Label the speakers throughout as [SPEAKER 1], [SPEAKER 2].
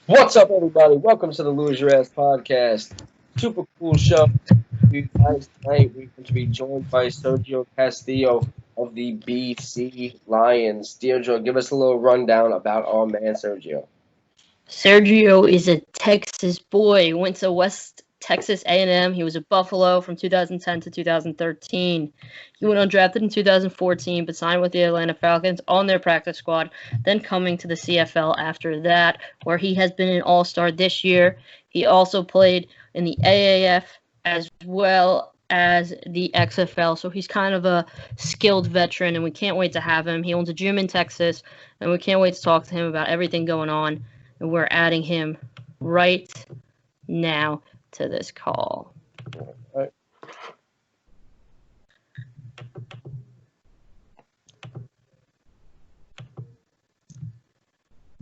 [SPEAKER 1] What's up, everybody? Welcome to the Lose Your Ass podcast. Super cool show. You guys, tonight we're going to be joined by Sergio Castillo of the BC Lions. Deirdre, give us a little rundown about our man Sergio.
[SPEAKER 2] Sergio is a Texas boy. He went to West Texas A&M. He was a Buffalo from 2010 to 2013. He went undrafted in 2014, but signed with the Atlanta Falcons on their practice squad, then coming to the CFL after that, where he has been an all-star this year. He also played in the AAF as well as the XFL, so he's kind of a skilled veteran, and we can't wait to have him. He owns a gym in Texas, and we can't wait to talk to him about everything going on. And we're adding him right now to this call.
[SPEAKER 1] All right.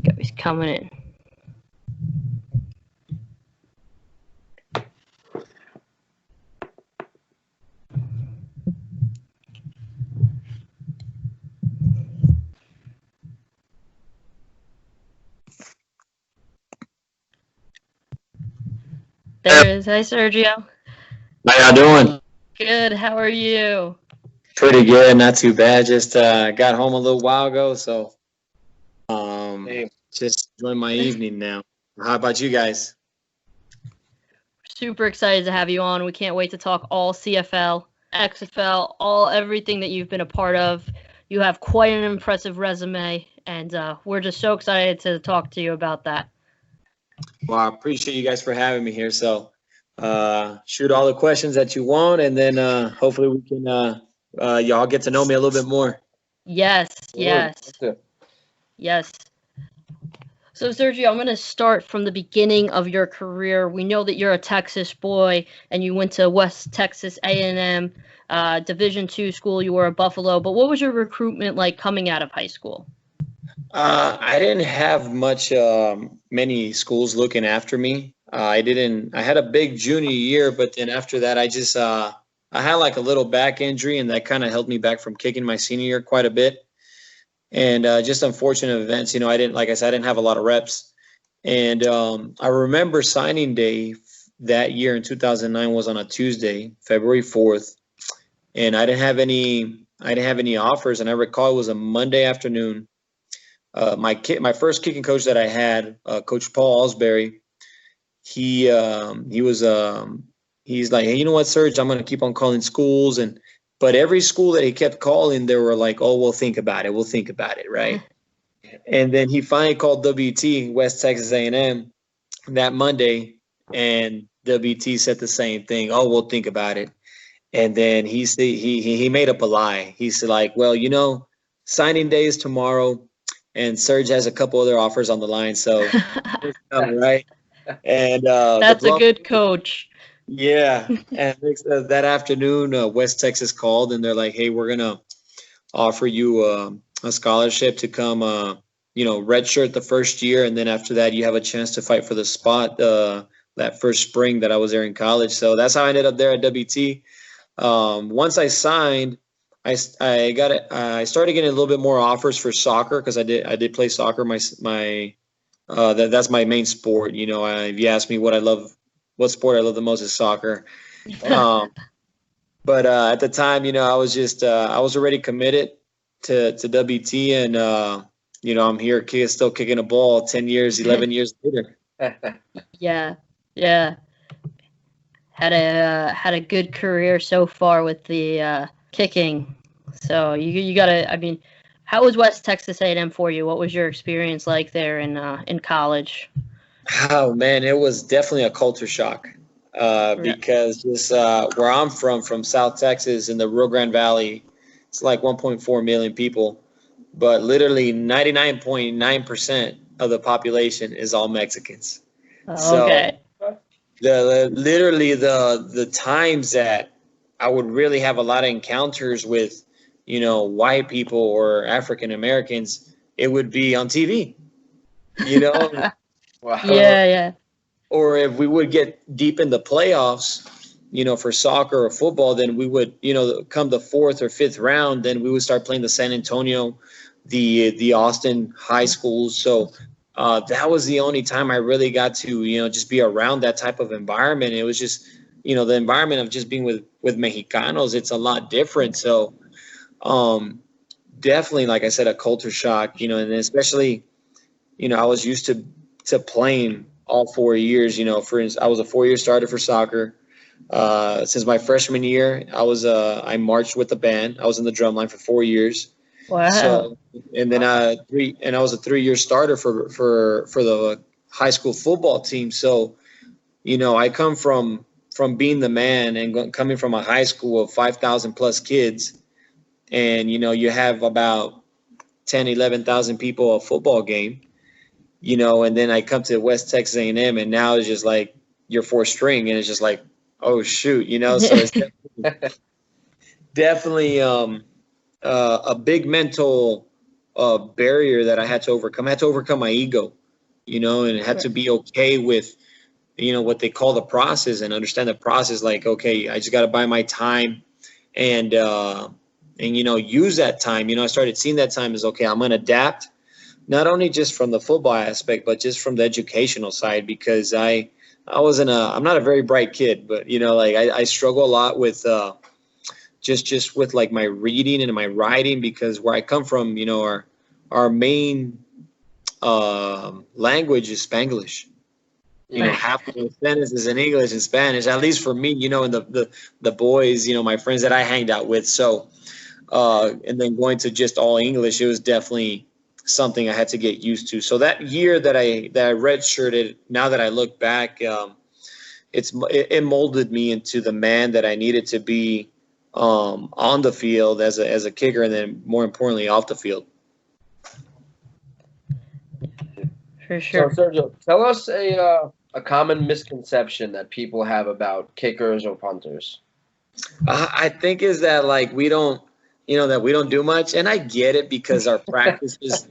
[SPEAKER 2] Go, he's coming in. There it is. Hi, Sergio.
[SPEAKER 3] How y'all doing?
[SPEAKER 2] Good. How are you?
[SPEAKER 3] Pretty good, not too bad. Just got home a little while ago, so just enjoying my evening now. How about you guys?
[SPEAKER 2] Super excited to have you on. We can't wait to talk all CFL, XFL, everything that you've been a part of. You have quite an impressive resume, and we're just so excited to talk to you about that.
[SPEAKER 3] Well, I appreciate you guys for having me here. So shoot all the questions that you want, and then hopefully we can y'all get to know me a little bit more.
[SPEAKER 2] Yes. So, Sergio, I'm going to start from the beginning of your career. We know that you're a Texas boy, and you went to West Texas A&M, Division II school. You were a Buffalo. But what was your recruitment like coming out of high school?
[SPEAKER 3] I didn't have many schools looking after me. I had a big junior year, but then after that, I had like a little back injury, and that kind of held me back from kicking my senior year quite a bit. And just unfortunate events, I didn't have a lot of reps. And I remember signing day that year in 2009 was on a Tuesday, February 4th. And I didn't have any offers. And I recall it was a Monday afternoon. My first kicking coach that I had, Coach Paul Osbury, he's like, hey, you know what, Serge, I'm going to keep on calling schools. But every school that he kept calling, they were like, oh, we'll think about it, right? And then he finally called WT, West Texas A&M, that Monday, and WT said the same thing. Oh, we'll think about it. And then he made up a lie. He said, like, well, signing day is tomorrow, and Serge has a couple other offers on the line, so right. And
[SPEAKER 2] that's a good coach.
[SPEAKER 3] Yeah, and that afternoon, West Texas called, and they're like, "Hey, we're gonna offer you a scholarship to come, redshirt the first year, and then after that, you have a chance to fight for the spot that first spring that I was there in college." So that's how I ended up there at WT. Once I signed, I started getting a little bit more offers for soccer because I did play soccer. That's my main sport. If you ask me what sport I love the most is soccer. But at the time, I was already committed to WT, and I'm here still kicking a ball 10 years, 11 years later.
[SPEAKER 2] Yeah. Had a good career so far with the kicking. So you gotta. I mean, how was West Texas A&M for you? What was your experience like there in college?
[SPEAKER 3] Oh man, it was definitely a culture shock because just where I'm from South Texas in the Rio Grande Valley, it's like 1.4 million people, but literally 99.9% of the population is all Mexicans.
[SPEAKER 2] Okay.
[SPEAKER 3] So the times that I would really have a lot of encounters with, white people or African Americans, it would be on TV.
[SPEAKER 1] Wow.
[SPEAKER 2] Yeah.
[SPEAKER 3] Or if we would get deep in the playoffs, for soccer or football, then we would, come the fourth or fifth round, then we would start playing the San Antonio, the Austin high schools. So that was the only time I really got to, just be around that type of environment. It was just, the environment of just being with Mexicanos, it's a lot different. So definitely, like I said, a culture shock, and especially, I was used to playing all 4 years. For instance, I was a 4-year starter for soccer. Since my freshman year, I marched with the band. I was in the drum line for 4 years.
[SPEAKER 2] Wow.
[SPEAKER 3] So, and then I was a 3-year starter for the high school football team. So, I come from being the man and coming from a high school of 5,000 plus kids, and you have about 10, 11,000 people a football game, and then I come to West Texas A&M, and now it's just like you're fourth string, and it's just like, oh shoot, so it's definitely a big mental barrier that I had to overcome. I had to overcome my ego, and had to be okay with, what they call the process, and understand the process. Like, okay, I just got to buy my time and use that time. I started seeing that time as, okay, I'm going to adapt, not only just from the football aspect, but just from the educational side, because I'm not a very bright kid, but, I struggle a lot with just with like my reading and my writing, because where I come from, our main language is Spanglish. Half of the sentence is in English and Spanish, at least for me, and the boys, my friends that I hanged out with. So, and then going to just all English, it was definitely something I had to get used to. So that year that I redshirted, now that I look back, it molded me into the man that I needed to be on the field as a kicker, and then more importantly off the field.
[SPEAKER 2] For sure.
[SPEAKER 1] So Sergio, tell us a common misconception that people have about kickers or punters.
[SPEAKER 3] I think is that like we don't do much, and I get it, because our practices,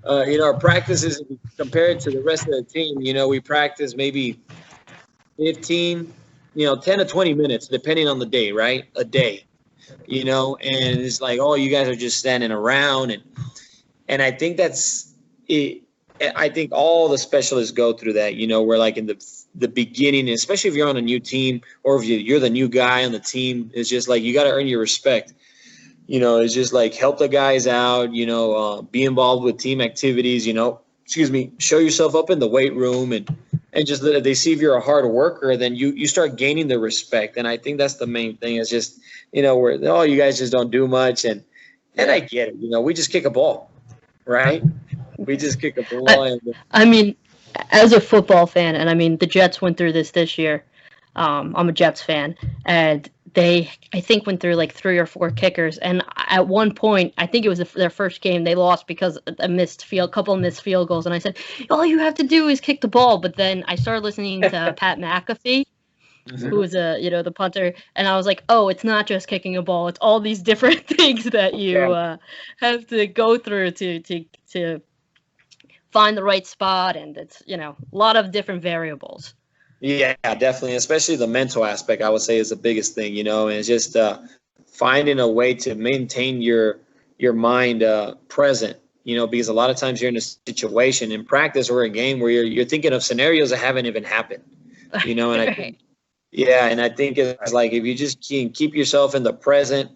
[SPEAKER 3] our practices compared to the rest of the team, we practice maybe 15, 10 to 20 minutes, depending on the day, right? A day, and it's like, oh, you guys are just standing around. And I think that's it. I think all the specialists go through that, where like in the beginning, especially if you're on a new team, or if you're the new guy on the team, it's just like, you got to earn your respect. It's just like, help the guys out, be involved with team activities, show yourself up in the weight room, and just that they see if you're a hard worker, then you start gaining the respect. And I think that's the main thing, is just, where, oh, you guys just don't do much. And I get it, we just kick a ball, right? We just kick a ball.
[SPEAKER 2] I mean, as a football fan, and I mean, the Jets went through this year. I'm a Jets fan, and they, I think, went through like 3 or 4 kickers. And at one point, I think it was their first game, they lost because a couple of missed field goals. And I said, all you have to do is kick the ball. But then I started listening to Pat McAfee, who was the punter, and I was like, oh, it's not just kicking a ball; it's all these different things that you have to go through to find the right spot, and it's a lot of different variables.
[SPEAKER 3] Yeah, definitely, especially the mental aspect, I would say, is the biggest thing. And it's just finding a way to maintain your mind present. Because a lot of times you're in a situation in practice or a game where you're thinking of scenarios that haven't even happened. And I think. Yeah, and I think it's like, if you just can keep yourself in the present,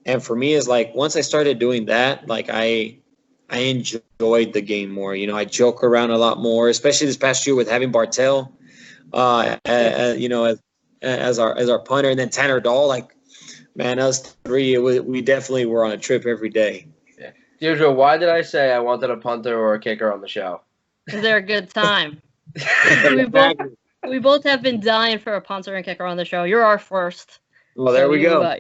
[SPEAKER 3] and for me, it's like, once I started doing that, like I enjoyed the game more. I joke around a lot more, especially this past year with having Bartel, as our punter, and then Tanner Dahl. Like, man, us three, we definitely were on a trip every day.
[SPEAKER 1] Yeah. Deirdre, why did I say I wanted a punter or a kicker on the show?
[SPEAKER 2] Because they're a good time. We both have been dying for a punter and kicker on the show. You're our first.
[SPEAKER 3] Well, there we go.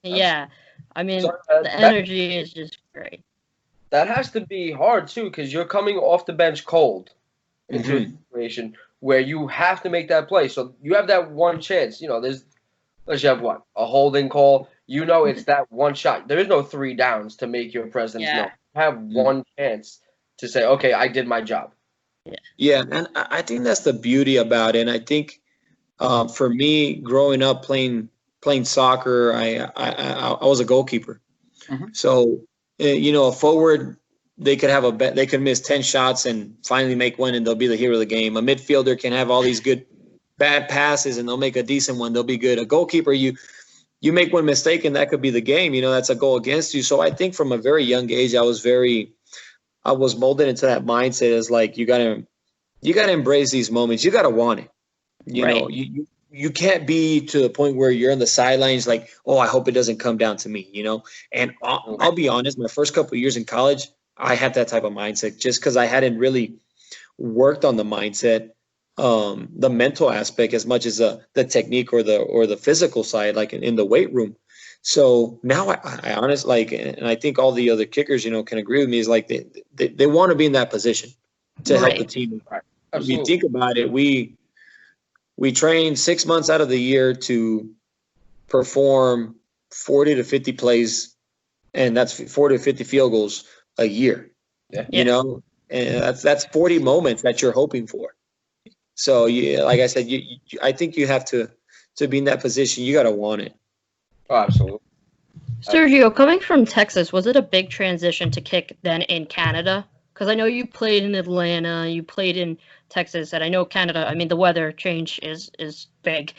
[SPEAKER 2] Yeah. I mean, the energy is just great.
[SPEAKER 1] That has to be hard, too, because you're coming off the bench cold into a situation where you have to make that play. So you have that one chance. Let's have what? A holding call. It's that one shot. There is no 3 downs to make your presence known. You have one chance to say, okay, I did my job.
[SPEAKER 3] Yeah, and I think that's the beauty about it. And I think for me, growing up playing soccer, I was a goalkeeper. So, a forward they could have they could miss 10 shots and finally make one, and they'll be the hero of the game. A midfielder can have all these bad passes, and they'll make a decent one. They'll be good. A goalkeeper, you make one mistake, and that could be the game. That's a goal against you. So I think from a very young age, I was molded into that mindset as like you gotta embrace these moments. You gotta want it. You can't be to the point where you're on the sidelines like, oh, I hope it doesn't come down to me. And I'll be honest, my first couple of years in college, I had that type of mindset just because I hadn't really worked on the mindset, the mental aspect as much as the technique or the physical side, like in the weight room. So now I honestly and I think all the other kickers, can agree with me, is like they want to be in that position to help the team. If you think about it, we train 6 months out of the year to perform 40 to 50 plays, and that's 40 to 50 field goals a year. Yeah. And that's 40 moments that you're hoping for. So like I said, I think you have to be in that position. You got to want it.
[SPEAKER 1] Oh, absolutely.
[SPEAKER 2] Sergio, coming from Texas, was it a big transition to kick then in Canada? Because I know you played in Atlanta, you played in Texas, and I know Canada. I mean, the weather change is big.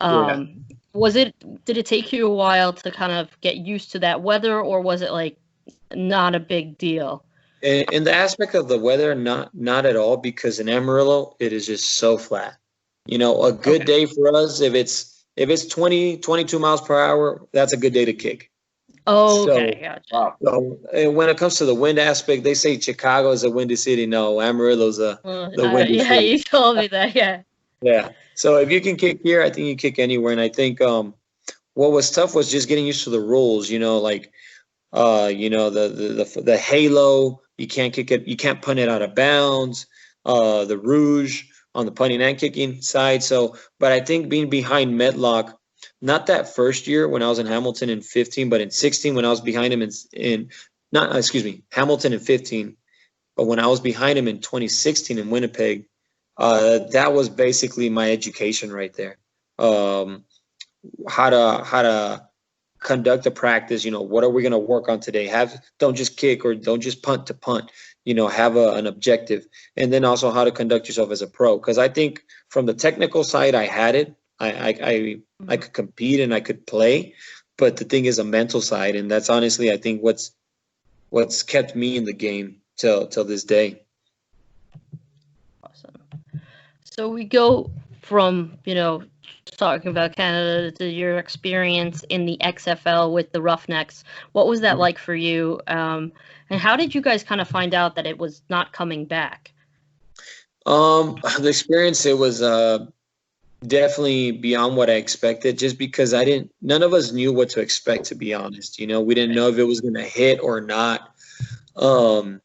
[SPEAKER 2] Did it take you a while to kind of get used to that weather, or was it like not a big deal?
[SPEAKER 3] In the aspect of the weather, not at all, because in Amarillo it is just so flat. A good day for us, if it's 20, 22 miles per hour, that's a good day to kick.
[SPEAKER 2] Oh, okay, gotcha.
[SPEAKER 3] So when it comes to the wind aspect, they say Chicago is a windy city. No, Amarillo's the windy city.
[SPEAKER 2] Yeah, you told me that. Yeah.
[SPEAKER 3] Yeah. So if you can kick here, I think you kick anywhere. And I think what was tough was just getting used to the rules. Like the halo. You can't kick it. You can't punt it out of bounds. The rouge on the punting and kicking side. So, but I think being behind Medlock. Not that first year when I was in Hamilton in 15, but in 16 when I was behind him Hamilton in 15, but when I was behind him in 2016 in Winnipeg, that was basically my education right there. How to conduct a practice. What are we going to work on today? Don't just kick or don't just punt to punt. Have an objective, and then also how to conduct yourself as a pro. Because I think from the technical side, I had it. I could compete and I could play, but the thing is a mental side, and that's honestly I think what's kept me in the game till this day.
[SPEAKER 2] Awesome. So we go from talking about Canada to your experience in the XFL with the Roughnecks. What was that like for you? And how did you guys kind of find out that it was not coming back?
[SPEAKER 3] The experience, it was definitely beyond what I expected, just because none of us knew what to expect, to be honest. We didn't know if it was going to hit or not. Going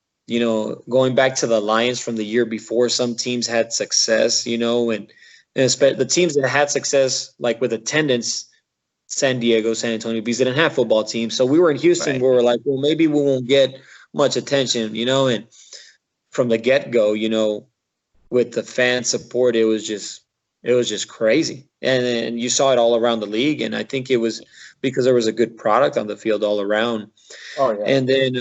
[SPEAKER 3] back to the Lions from the year before, some teams had success, and the teams that had success, like with attendance, San Diego, San Antonio, because they didn't have football teams. So we were in Houston where we're like, well, maybe we won't get much attention, and from the get-go, with the fan support, it was just crazy. And you saw it all around the league. And I think it was because there was a good product on the field all around. Oh, yeah. And then,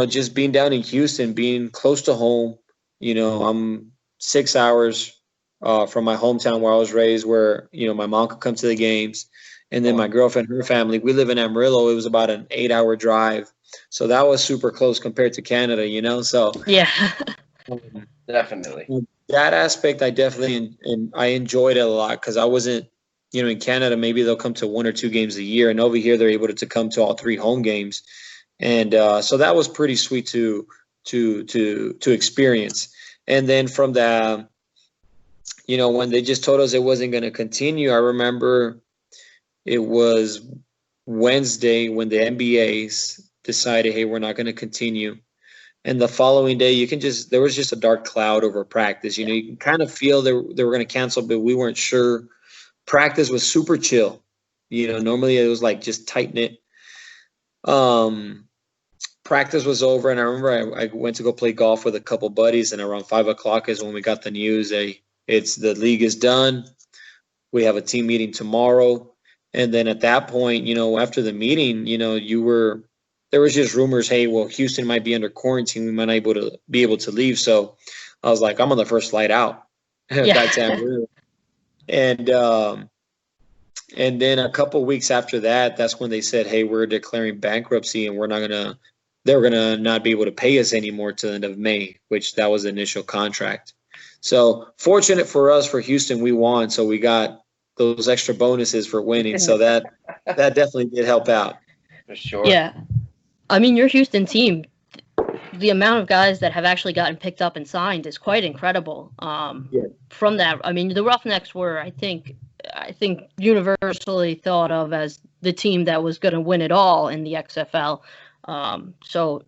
[SPEAKER 3] just being down in Houston, being close to home, I'm 6 hours from my hometown where I was raised, where, my mom could come to the games. And then my girlfriend, her family, we live in Amarillo. It was about an 8-hour drive. So that was super close compared to Canada, So
[SPEAKER 2] yeah,
[SPEAKER 1] definitely.
[SPEAKER 3] That aspect, I definitely and I enjoyed it a lot, because I wasn't, in Canada, maybe they'll come to 1 or 2 games a year, and over here they're able to come to all 3 home games, and so that was pretty sweet to experience. And then from the, when they just told us it wasn't going to continue, I remember it was Wednesday when the NBAs decided, hey, we're not going to continue. And the following day, there was just a dark cloud over practice. You can kind of feel they were going to cancel, but we weren't sure. Practice was super chill. Normally it was like just tight knit. Practice was over, and I remember I went to go play golf with a couple buddies, and around 5 o'clock is when we got the news. The league is done. We have a team meeting tomorrow. And then at that point, after the meeting, you were there was just rumors, hey, well, Houston might be under quarantine. We might not be able to leave. So I was like, I'm on the first flight out. Back to Amarillo. And then a couple weeks after that, that's when they said, hey, we're declaring bankruptcy and they're going to not be able to pay us anymore till the end of May, which that was the initial contract. So fortunate for us, for Houston, we won. So we got those extra bonuses for winning. So that definitely did help out.
[SPEAKER 1] For sure.
[SPEAKER 2] Yeah. I mean, your Houston team, the amount of guys that have actually gotten picked up and signed is quite incredible. From that, I mean, the Roughnecks were, I think universally thought of as the team that was going to win it all in the XFL. So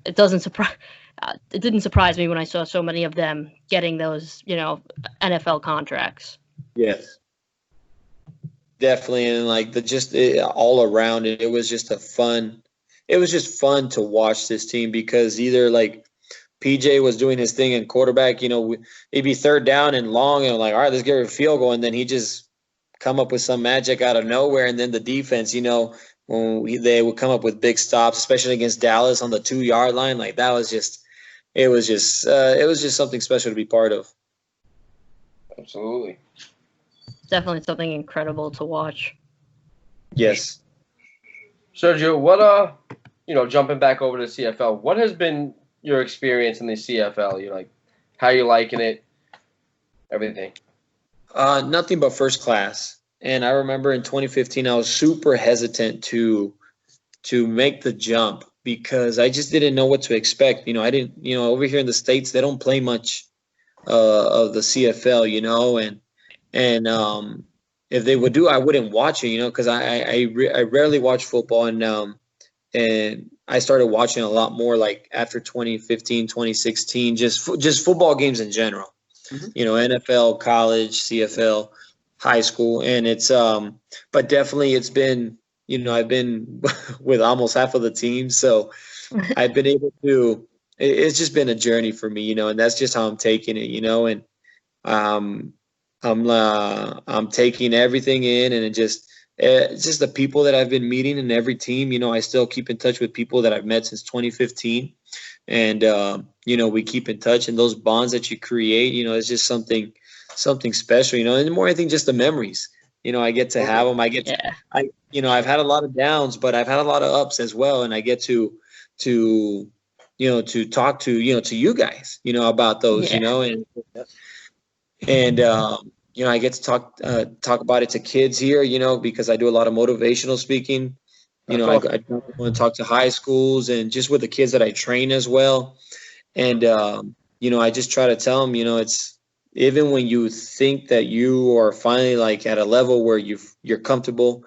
[SPEAKER 2] it didn't surprise me when I saw so many of them getting those, NFL contracts.
[SPEAKER 3] Yes, definitely. And like all around it was just fun to watch this team, because either like PJ was doing his thing in quarterback, it'd be third down and long, and like, all right, let's get a field goal. And then he just come up with some magic out of nowhere. And then the defense, when they would come up with big stops, especially against Dallas on the 2-yard line, like that was it was just something special to be part of.
[SPEAKER 1] Absolutely.
[SPEAKER 2] Definitely something incredible to watch.
[SPEAKER 3] Yes.
[SPEAKER 1] Sergio, what jumping back over to CFL, what has been your experience in the CFL? How you liking it? Everything.
[SPEAKER 3] Nothing but first class. And I remember in 2015, I was super hesitant to make the jump, because I just didn't know what to expect. I didn't, over here in the States, they don't play much of the CFL, and if they would do, I wouldn't watch it, because I rarely watch football, and I started watching a lot more like after 2015, 2016, just football games in general. Mm-hmm. NFL, college, CFL, high school, and it's but definitely it's been, I've been with almost half of the team, so I've been able to. It's just been a journey for me, and that's just how I'm taking it, and I'm taking everything in, and it's just the people that I've been meeting in every team. I still keep in touch with people that I've met since 2015, and we keep in touch, and those bonds that you create, it's just something special, and more, I think, just the memories, I get to have them. I've had a lot of downs, but I've had a lot of ups as well, and I get to talk to you guys, about those, and I get to talk about it to kids here, because I do a lot of motivational speaking. I want to talk to high schools and just with the kids that I train as well. And, I just try to tell them, it's even when you think that you are finally like at a level where you're comfortable,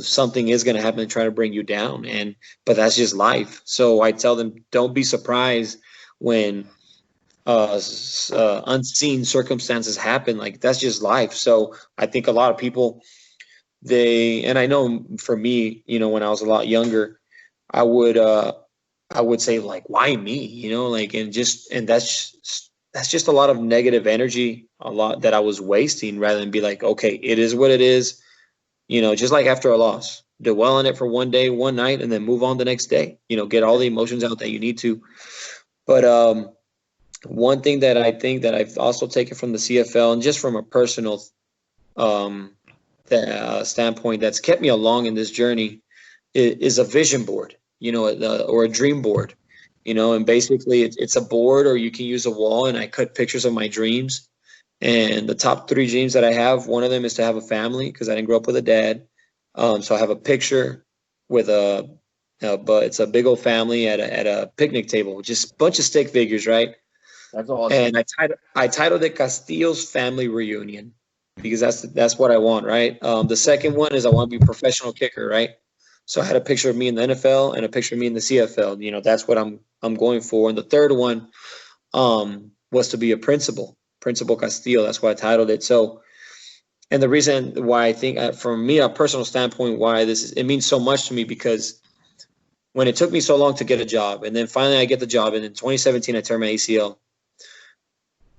[SPEAKER 3] something is going to happen to try to bring you down. But that's just life. So I tell them, don't be surprised when unseen circumstances happen. Like, that's just life. So I think a lot of people, and I know for me, when I was a lot younger, I would say, like, why me, and that's just a lot of negative energy, a lot that I was wasting, rather than be like, okay, it is what it is, just like after a loss, dwell on it for one day, one night, and then move on the next day, get all the emotions out that you need to. But one thing that I think that I've also taken from the CFL, and just from a personal standpoint, that's kept me along in this journey, is a vision board, or a dream board, and basically it's a board, or you can use a wall, and I cut pictures of my dreams. And the top 3 dreams that I have, one of them is to have a family, because I didn't grow up with a dad. So I have a picture with but it's a big old family at a picnic table, just a bunch of stick figures, right?
[SPEAKER 1] That's awesome.
[SPEAKER 3] And I titled it Castillo's Family Reunion, because that's what I want, right? The second one is I want to be a professional kicker, right? So I had a picture of me in the NFL and a picture of me in the CFL. That's what I'm going for. And the third one was to be a Principal Castillo. That's why I titled it. So, and the reason why I think, from me, a personal standpoint, why it means so much to me, because when it took me so long to get a job, and then finally I get the job, and in 2017 I turned my ACL.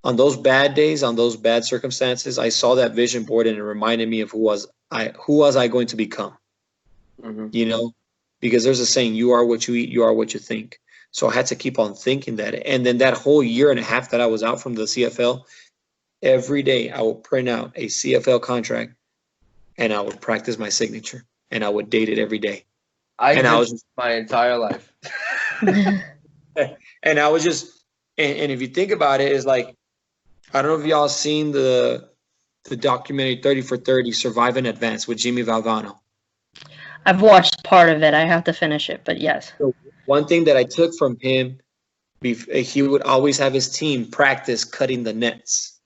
[SPEAKER 3] On those bad days, on those bad circumstances, I saw that vision board, and it reminded me of who was I going to become. Mm-hmm. because there's a saying, you are what you eat, you are what you think. So I had to keep on thinking that. And then that whole year and a half that I was out from the CFL, every day I would print out a CFL contract and I would practice my signature and I would date it every day.
[SPEAKER 1] I was just my entire life.
[SPEAKER 3] And I was just, and if you think about it, it's like, I don't know if y'all seen the documentary 30 for 30, Survive in Advance with Jimmy Valvano.
[SPEAKER 2] I've watched part of it. I have to finish it, but yes.
[SPEAKER 3] So one thing that I took from him, he would always have his team practice cutting the nets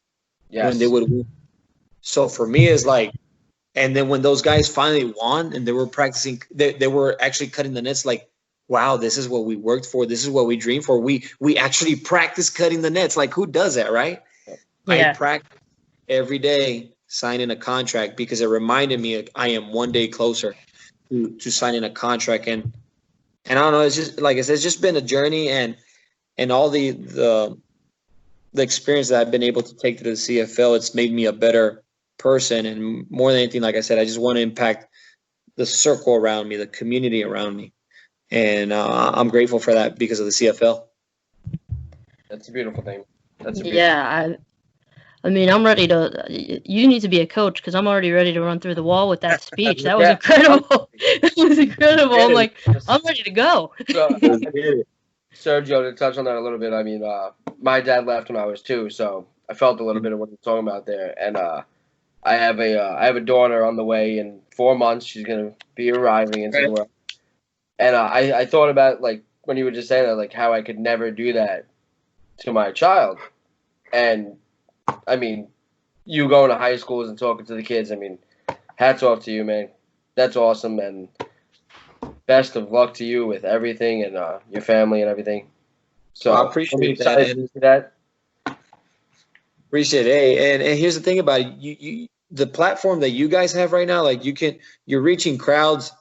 [SPEAKER 3] when they would win. So for me, it's like, and then when those guys finally won and they were practicing, they were actually cutting the nets, like, wow, this is what we worked for. This is what we dreamed for. We actually practice cutting the nets. Like, who does that, right?
[SPEAKER 2] Yeah.
[SPEAKER 3] I practice every day signing a contract because it reminded me I am one day closer to signing a contract. And I don't know, it's just, like I said, it's just been a journey, and all the experience that I've been able to take to the CFL, it's made me a better person. And more than anything, like I said, I just want to impact the circle around me, the community around me. And I'm grateful for that because of the CFL.
[SPEAKER 1] That's a beautiful thing.
[SPEAKER 2] I mean, I'm ready to. You need to be a coach because I'm already ready to run through the wall with that speech. That was incredible. It was incredible. I'm like, I'm ready to go.
[SPEAKER 1] So, Sergio, to touch on that a little bit, I mean, my dad left when I was 2, so I felt a little bit of what you're talking about there. And I have a daughter on the way in 4 months. She's gonna be arriving into the world. And I thought about, like, when you were just saying that, like, how I could never do that to my child. And I mean, you going to high schools and talking to the kids, I mean, hats off to you, man. That's awesome, and best of luck to you with everything and your family and everything. So
[SPEAKER 3] I appreciate that. Appreciate it. Hey, and here's the thing about it. You the platform that you guys have right now, like, you're reaching crowds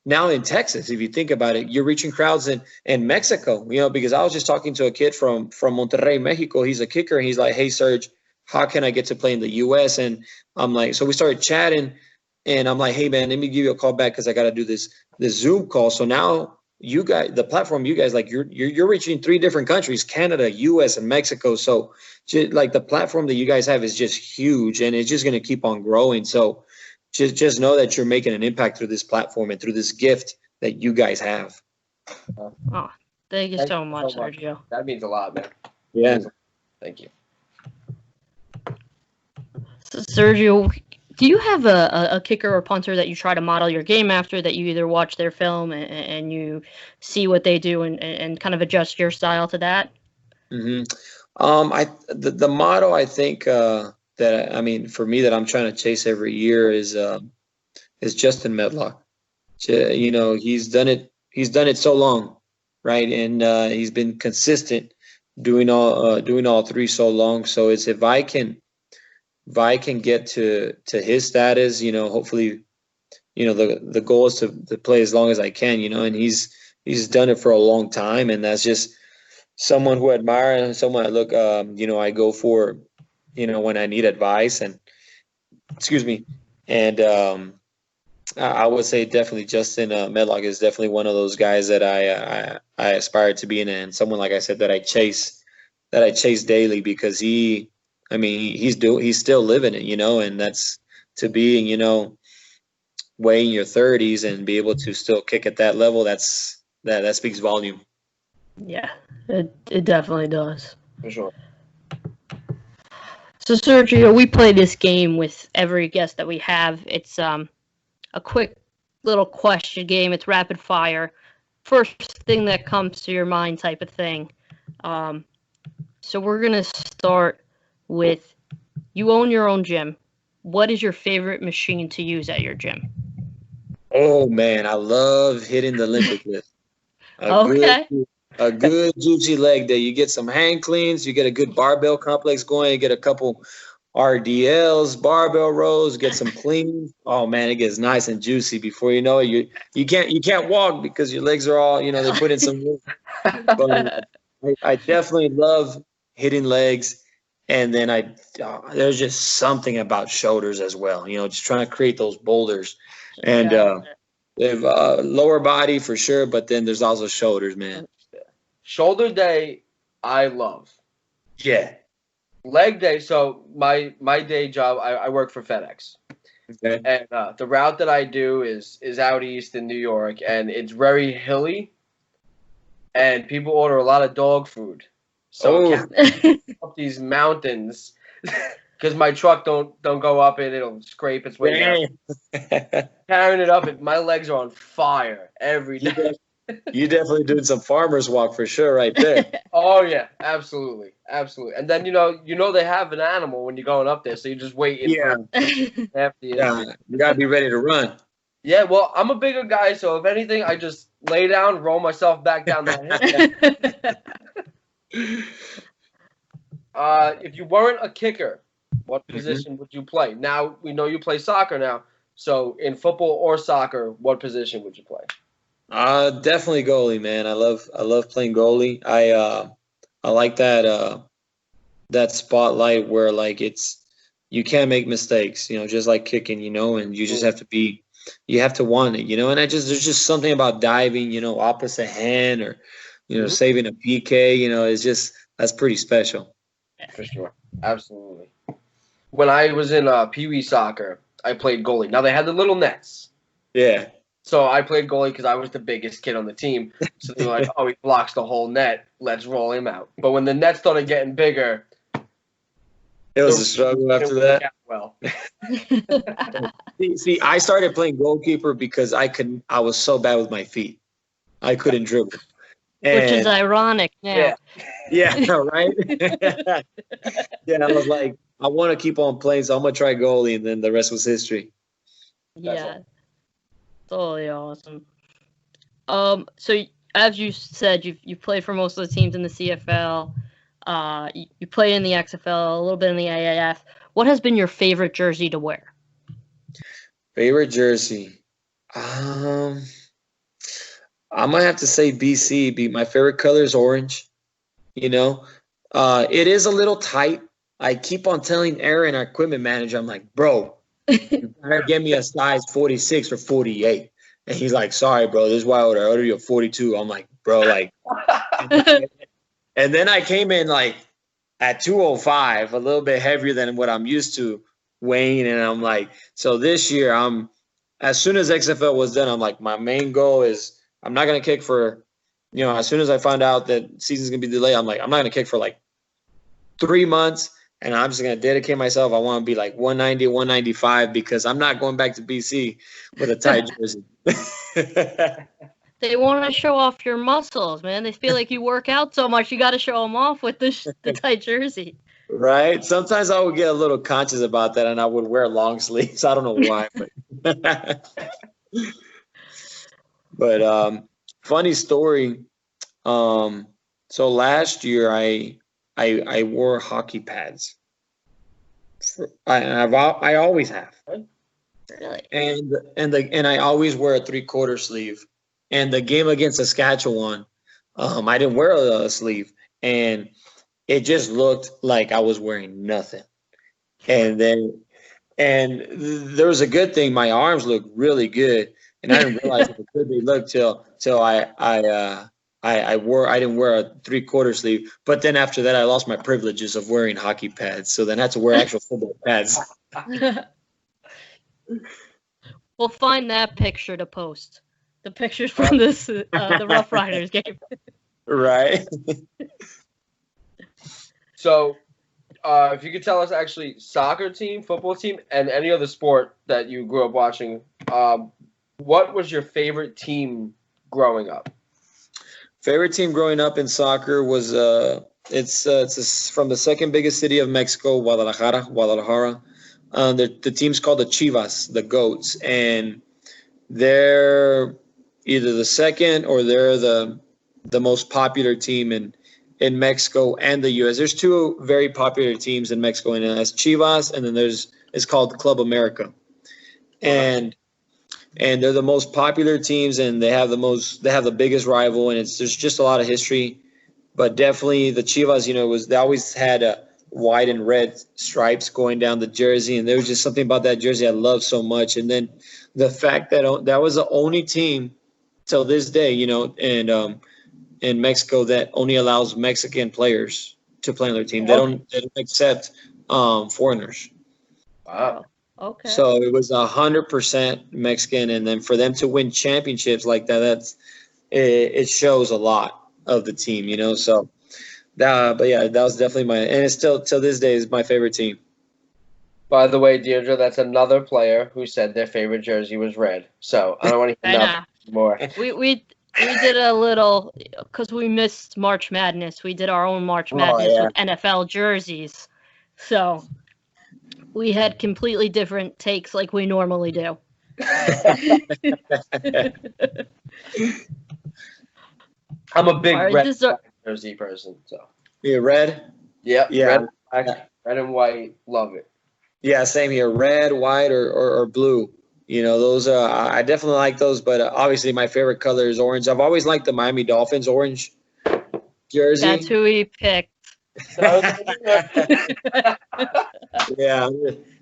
[SPEAKER 3] now in Texas. If you think about it, you're reaching crowds in Mexico, because I was just talking to a kid from Monterrey, Mexico. He's a kicker, and he's like, hey, Serge, how can I get to play in the U.S.? And I'm like, so we started chatting, and I'm like, hey, man, let me give you a call back because I got to do this Zoom call. So now you guys, the platform, you guys, like, you're reaching 3 different countries, Canada, U.S., and Mexico. So like, the platform that you guys have is just huge, and it's just going to keep on growing. So just know that you're making an impact through this platform and through this gift that you guys have.
[SPEAKER 2] Oh, thank you so much, Sergio.
[SPEAKER 1] That means a lot, man.
[SPEAKER 3] Yeah.
[SPEAKER 1] Thank you.
[SPEAKER 2] So, Sergio, do you have a kicker or punter that you try to model your game after, that you either watch their film and you see what they do and kind of adjust your style to that?
[SPEAKER 3] Mm-hmm. The motto, I think, that, I mean, for me, that I'm trying to chase every year is Justin Medlock. He's done it so long, right? And he's been consistent doing all 3 so long. So it's, if I can get to his status, hopefully, the goal is to play as long as I can, and he's done it for a long time, and that's just someone who I admire and someone I look, I go for, when I need advice. And I would say definitely Justin Medlock is definitely one of those guys that I aspire to be in, and someone, like I said, that I chase daily, because he's still living it, and that's, to be, way in your 30s and be able to still kick at that level, that speaks volume.
[SPEAKER 2] Yeah, it definitely does.
[SPEAKER 1] For sure.
[SPEAKER 2] So, Sergio, we play this game with every guest that we have. It's a quick little question game. It's rapid fire. First thing that comes to your mind type of thing. So we're going to start with, you own your own gym. What is your favorite machine to use at your gym?
[SPEAKER 3] Oh, man, I love hitting the Olympic lift. A good juicy leg day. You get some hang cleans, you get a good barbell complex going, you get a couple RDLs, barbell rows, get some cleans. Oh man, it gets nice and juicy. Before you know it, you can't walk because your legs are all, they put in some work. But I definitely love hitting legs. And then there's just something about shoulders as well, just trying to create those boulders. And They have lower body for sure, but then there's also shoulders, man.
[SPEAKER 1] Shoulder day, I love.
[SPEAKER 3] Yeah.
[SPEAKER 1] Leg day. So my day job, I work for FedEx.
[SPEAKER 3] Okay.
[SPEAKER 1] And the route that I do is out east in New York, and it's very hilly, and people order a lot of dog food. So up these mountains, because my truck don't go up it, it'll scrape its way down. Carrying it up, my legs are on fire every day.
[SPEAKER 3] You definitely doing some farmer's walk for sure right there.
[SPEAKER 1] Oh yeah, absolutely. And then you know they have an animal when you're going up there, so you just wait.
[SPEAKER 3] Yeah. You gotta be ready to run.
[SPEAKER 1] Yeah, well, I'm a bigger guy, so if anything, I just lay down, roll myself back down that hill. If you weren't a kicker, what position would you play? Now we know you play soccer now, so in football or soccer, what position would you play?
[SPEAKER 3] Definitely goalie, man. I love playing goalie. I like that spotlight where like you can't make mistakes, just like kicking, and you just have to want it, and there's just something about diving, opposite hand or saving a PK, that's pretty special.
[SPEAKER 1] For sure. Absolutely. When I was in Pee Wee soccer, I played goalie. Now they had the little nets.
[SPEAKER 3] Yeah.
[SPEAKER 1] So I played goalie because I was the biggest kid on the team. So they were like, oh, he blocks the whole net. Let's roll him out. But when the net started getting bigger,
[SPEAKER 3] it was a struggle after that.
[SPEAKER 1] Well,
[SPEAKER 3] see, I started playing goalkeeper because I was so bad with my feet. I couldn't dribble.
[SPEAKER 2] Which is ironic now.
[SPEAKER 3] Yeah, right? Yeah, I was like, I want to keep on playing, so I'm going to try goalie, and then the rest was history.
[SPEAKER 2] Yeah. Totally awesome. So as you said, you've played for most of the teams in the CFL. You played in the XFL, a little bit in the AAF. What has been your favorite jersey to wear?
[SPEAKER 3] Favorite jersey? I might have to say BC. My favorite color is orange. It is a little tight. I keep on telling Aaron, our equipment manager, I'm like, bro, you better get me a size 46 or 48. And he's like, sorry, bro, this is why I ordered you a 42. I'm like, bro, like. And then I came in like at 205, a little bit heavier than what I'm used to weighing. And I'm like, so this year as soon as XFL was done, I'm like, my main goal is I'm not going to kick for, as soon as I find out that season's going to be delayed, I'm like, I'm not going to kick for like 3 months. And I'm just going to dedicate myself. I want to be like 190, 195 because I'm not going back to BC with a tight jersey.
[SPEAKER 2] They want to show off your muscles, man. They feel like you work out so much, you got to show them off with the tight jersey.
[SPEAKER 3] Right. Sometimes I would get a little conscious about that, and I would wear long sleeves. I don't know why. But funny story. So last year I wore hockey pads. I always have.
[SPEAKER 2] Really?
[SPEAKER 3] And I always wear a 3/4 sleeve. And the game against Saskatchewan, I didn't wear a sleeve, and it just looked like I was wearing nothing. And there was a good thing. My arms looked really good, and I didn't realize how good they looked till I didn't wear a 3/4 sleeve. But then after that, I lost my privileges of wearing hockey pads. So then I had to wear actual football pads.
[SPEAKER 2] We'll find that picture to post. The pictures from the Rough Riders game.
[SPEAKER 3] Right.
[SPEAKER 1] So, if you could tell us actually soccer team, football team, and any other sport that you grew up watching, what was your favorite team growing up?
[SPEAKER 3] Favorite team growing up in soccer was it's from the second biggest city of Mexico, Guadalajara. The team's called the Chivas, the Goats, and they're either the second or they're the most popular team in Mexico and the U.S. There's two very popular teams in Mexico, and that's Chivas, and then it's called Club America, and they're the most popular teams, and they have the biggest rival, and there's just a lot of history, but definitely the Chivas, they always had white and red stripes going down the jersey, and there was just something about that jersey I love so much. And then the fact that that was the only team till this day, you know, and in Mexico that only allows Mexican players to play on their team. They don't accept foreigners.
[SPEAKER 1] Wow.
[SPEAKER 2] Okay.
[SPEAKER 3] So it was 100% Mexican, and then for them to win championships like that, it shows a lot of the team, you know. So but yeah, that was definitely and it's still till this day is my favorite team.
[SPEAKER 1] By the way, Deirdre, that's another player who said their favorite jersey was red. So I don't want to hear nothing more.
[SPEAKER 2] We did a little, because we missed March Madness. We did our own March Madness with NFL jerseys. So we had completely different takes like we normally do.
[SPEAKER 1] I'm a big red jersey person. So
[SPEAKER 3] yeah, red?
[SPEAKER 1] Yeah.
[SPEAKER 3] Yeah.
[SPEAKER 1] Red and white. Love it.
[SPEAKER 3] Yeah, same here. Red, white, or blue. You know, those I definitely like those, but obviously my favorite color is orange. I've always liked the Miami Dolphins orange jersey.
[SPEAKER 2] That's who we picked.
[SPEAKER 3] Yeah,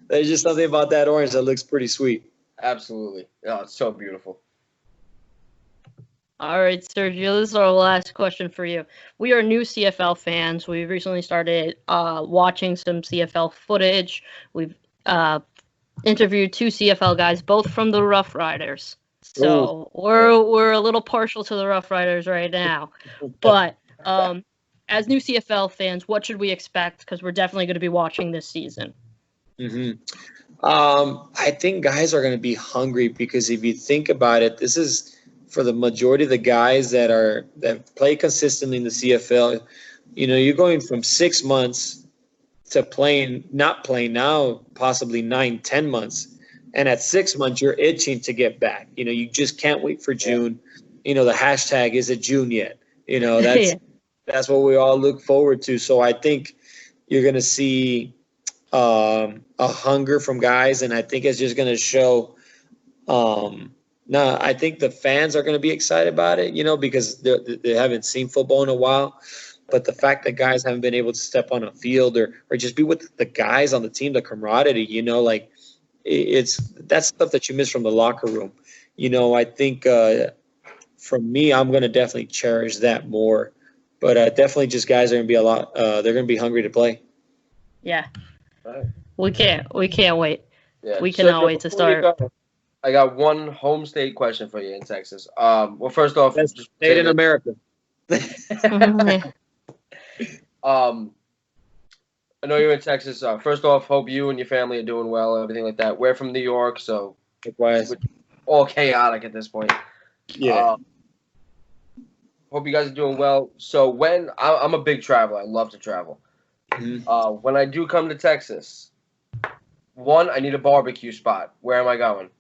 [SPEAKER 3] there's just something about that orange that looks pretty sweet.
[SPEAKER 1] Absolutely. Oh, it's so beautiful.
[SPEAKER 2] All right, Sergio, this is our last question for you. We are new CFL fans. We recently started watching some CFL footage. We've interviewed 2 CFL guys, both from the Rough Riders. So we're a little partial to the Rough Riders right now. But as new CFL fans, what should we expect? Because we're definitely going to be watching this season.
[SPEAKER 3] I think guys are going to be hungry because if you think about it, this is for the majority of the guys that play consistently in the CFL. You know, you're going from 6 months to not playing now, possibly 9-10 months. And at 6 months, you're itching to get back. You know, you just can't wait for June. You know, the hashtag, is it June yet? You know, that's what we all look forward to. So I think you're going to see a hunger from guys, and I think it's just going to show. I think the fans are going to be excited about it, you know, because they haven't seen football in a while. But the fact that guys haven't been able to step on a field or just be with the guys on the team, the camaraderie, you know, like that's stuff that you miss from the locker room. You know, I think from me, I'm going to definitely cherish that more. But definitely just guys are going to be they're going to be hungry to play.
[SPEAKER 2] Yeah.
[SPEAKER 1] Right.
[SPEAKER 2] We can't wait.
[SPEAKER 1] Yeah.
[SPEAKER 2] We cannot wait to start.
[SPEAKER 1] I got one home state question for you in Texas. Well, first off,
[SPEAKER 3] best state in America.
[SPEAKER 1] I know you're in Texas. First off, hope you and your family are doing well, everything like that. We're from New York, so
[SPEAKER 3] it's
[SPEAKER 1] all chaotic at this point.
[SPEAKER 3] Yeah.
[SPEAKER 1] Hope you guys are doing well. So when I'm a big traveler, I love to travel.
[SPEAKER 3] Mm-hmm.
[SPEAKER 1] When I do come to Texas, one, I need a barbecue spot. Where am I going?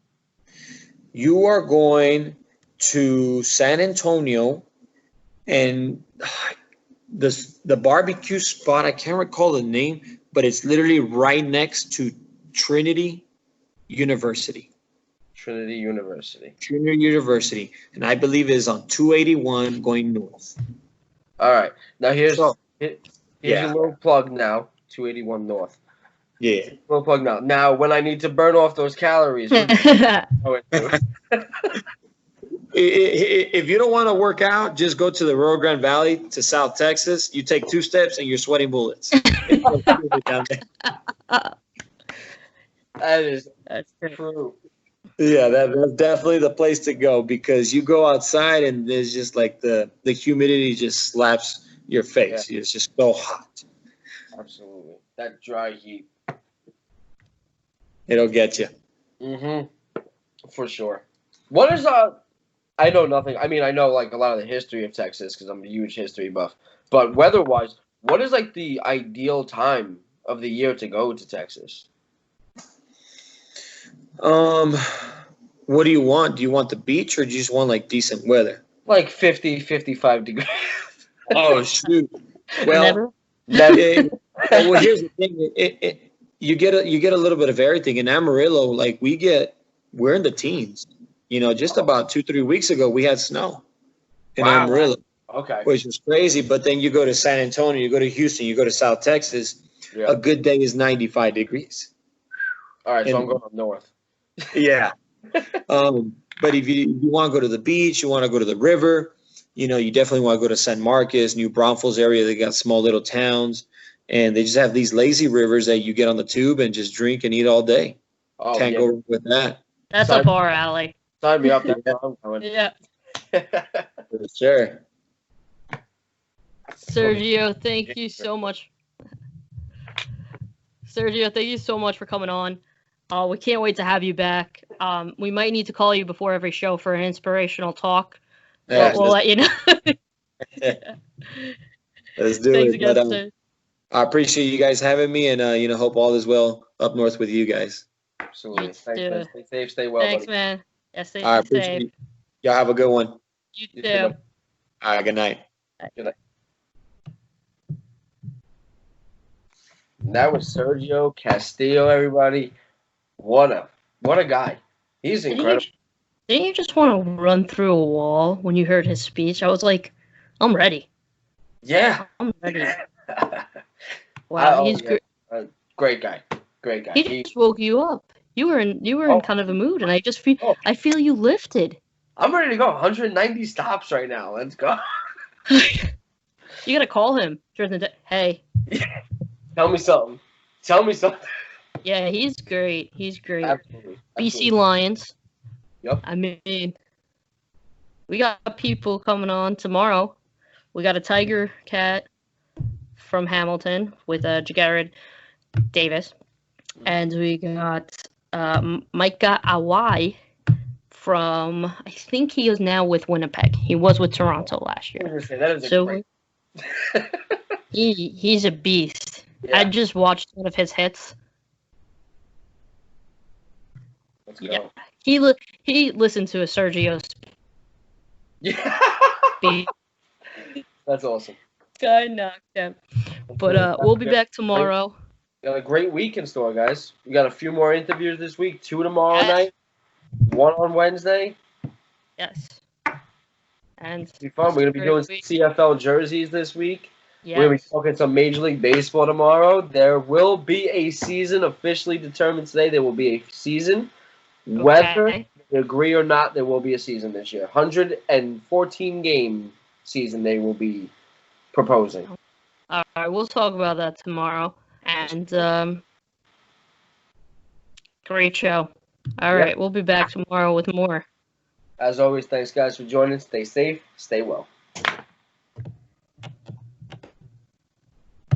[SPEAKER 3] You are going to San Antonio, and the barbecue spot, I can't recall the name, but it's literally right next to Trinity University.
[SPEAKER 1] Trinity University. And I believe it is on 281 going north. All right. Now here's your little plug now, 281 north.
[SPEAKER 3] Yeah.
[SPEAKER 1] Little plug now. Now, when I need to burn off those calories,
[SPEAKER 3] if you don't want to work out, just go to the Rio Grande Valley to South Texas. You take 2 steps and you're sweating bullets.
[SPEAKER 1] That's true.
[SPEAKER 3] Yeah, that's definitely the place to go because you go outside and there's just like the humidity just slaps your face. Yeah. It's just so hot.
[SPEAKER 1] Absolutely. That dry heat.
[SPEAKER 3] It'll get you.
[SPEAKER 1] Mm-hmm. For sure. What is I know nothing. I mean, I know like a lot of the history of Texas because I'm a huge history buff. But weather-wise, what is like the ideal time of the year to go to Texas?
[SPEAKER 3] What do you want? Do you want the beach or do you just want like decent weather?
[SPEAKER 1] Like 50, 55 degrees.
[SPEAKER 3] Oh shoot! Well,
[SPEAKER 1] Never.
[SPEAKER 3] Well, here's the thing. You get a little bit of everything. In Amarillo, like we're in the teens. You know, just about 2-3 weeks ago, we had snow in Amarillo.
[SPEAKER 1] Okay.
[SPEAKER 3] Which was crazy. But then you go to San Antonio, you go to Houston, you go to South Texas,
[SPEAKER 1] Yeah.
[SPEAKER 3] A good day is 95 degrees.
[SPEAKER 1] All right, so
[SPEAKER 3] And-
[SPEAKER 1] I'm going up north.
[SPEAKER 3] Yeah. But if you want to go to the beach, you want to go to the river, you definitely want to go to San Marcos, New Braunfels area. They got small little towns, and they just have these lazy rivers that you get on the tube and just drink and eat all day.
[SPEAKER 1] Oh,
[SPEAKER 3] Can't
[SPEAKER 1] yeah.
[SPEAKER 3] go wrong with that.
[SPEAKER 2] That's
[SPEAKER 1] Sign-
[SPEAKER 2] up our alley.
[SPEAKER 1] Sign me up. That's where I'm going.
[SPEAKER 2] Yeah.
[SPEAKER 3] For sure.
[SPEAKER 2] Sergio, thank you so much. Sergio, thank you so much for coming on. We can't wait to have you back. We might need to call you before every show for an inspirational talk.
[SPEAKER 3] Yeah,
[SPEAKER 2] We'll let you know.
[SPEAKER 3] let's do
[SPEAKER 2] Thanks
[SPEAKER 3] it.
[SPEAKER 2] again,
[SPEAKER 3] But,
[SPEAKER 2] sir.
[SPEAKER 3] I appreciate you guys having me, and hope all is well up north with you guys.
[SPEAKER 1] Absolutely.
[SPEAKER 2] You
[SPEAKER 1] Thanks,
[SPEAKER 2] too.
[SPEAKER 1] man. Stay safe. Stay well,
[SPEAKER 2] Thanks,
[SPEAKER 1] buddy.
[SPEAKER 2] man. Yeah, stay
[SPEAKER 3] I appreciate
[SPEAKER 2] safe.
[SPEAKER 3] it. Y'all have a good one.
[SPEAKER 2] You
[SPEAKER 1] You
[SPEAKER 2] too.
[SPEAKER 1] too, buddy.
[SPEAKER 3] All right, good night.
[SPEAKER 1] That was Sergio Castillo, everybody. What a guy. He's incredible.
[SPEAKER 2] Didn't you just want to run through a wall when you heard his speech? I was like, I'm ready.
[SPEAKER 1] Yeah.
[SPEAKER 2] I'm ready. Wow, he's
[SPEAKER 1] yeah. Great guy. Great guy.
[SPEAKER 2] He just woke you up. You were in
[SPEAKER 1] Oh.
[SPEAKER 2] kind of a mood, and I just feel
[SPEAKER 1] Oh.
[SPEAKER 2] I feel you lifted.
[SPEAKER 1] I'm ready to go. 190 stops right now. Let's go.
[SPEAKER 2] You gotta call him during the day. Hey,
[SPEAKER 1] Tell me something. Tell me something.
[SPEAKER 2] yeah, he's great. He's great.
[SPEAKER 1] Absolutely.
[SPEAKER 2] BC Lions.
[SPEAKER 1] Yep.
[SPEAKER 2] I mean, we got people coming on tomorrow. We got a Tiger Cat from Hamilton with Jared Davis, and we got Micah Awai from, I think he is now with Winnipeg. He was with Toronto last
[SPEAKER 1] I
[SPEAKER 2] year.
[SPEAKER 1] was gonna say, that is a
[SPEAKER 2] So
[SPEAKER 1] great.
[SPEAKER 2] he's a beast.
[SPEAKER 1] Yeah.
[SPEAKER 2] I just watched one of his hits.
[SPEAKER 1] Let's go.
[SPEAKER 2] Yeah, he listened to a Sergio
[SPEAKER 1] Yeah.
[SPEAKER 2] speech.
[SPEAKER 1] That's awesome.
[SPEAKER 2] Guy knocked him. But we'll be back tomorrow.
[SPEAKER 1] Got a great week in store, guys. We got a few more interviews this week. 2 tomorrow
[SPEAKER 2] Yes.
[SPEAKER 1] night. 1 on Wednesday.
[SPEAKER 2] Yes. And
[SPEAKER 1] It'll be fun. We're gonna be doing
[SPEAKER 2] Great week.
[SPEAKER 1] CFL jerseys this week.
[SPEAKER 2] yes.
[SPEAKER 1] We're gonna be talking some Major League Baseball tomorrow. There will be a season officially determined today. There will be a season. Whether
[SPEAKER 2] Okay.
[SPEAKER 1] they agree or not, there will be a season this year. 114 game season they will be proposing.
[SPEAKER 2] All right, we'll talk about that tomorrow. And great show. All right, we'll be back tomorrow with more.
[SPEAKER 1] As always, thanks guys for joining. Stay safe, stay well.